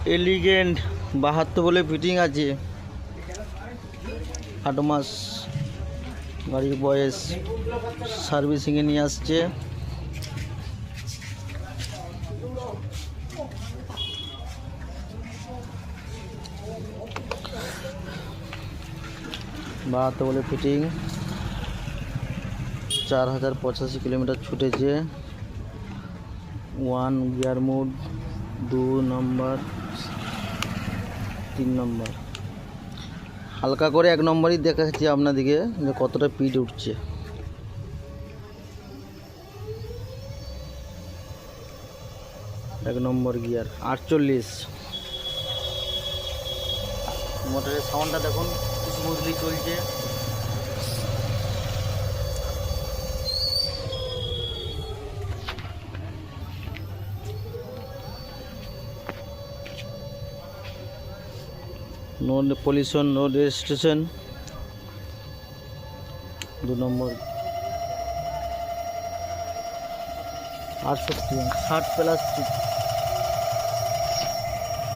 Elegant 72 বলে fitting আছে, 8 মাস গাড়ির বয়স, সার্ভিসিংয়ে নিয়ে আসছে। বাহাত্তর বলে ফিটিং, 4085 কিলোমিটার ছুটেছে। 1 গিয়ার মোড, 2 নম্বর, 3 নম্বর। হালকা করে 1 নম্বরই দেখাচ্ছি আপনাদেরকে যে কতটা স্পিড উঠছে। এক নম্বর গিয়ার, 48। মোটরের সাউন্ডটা দেখুন, স্মুথলি চলছে। No pollution, no registration. 2 number, 68, 60 plus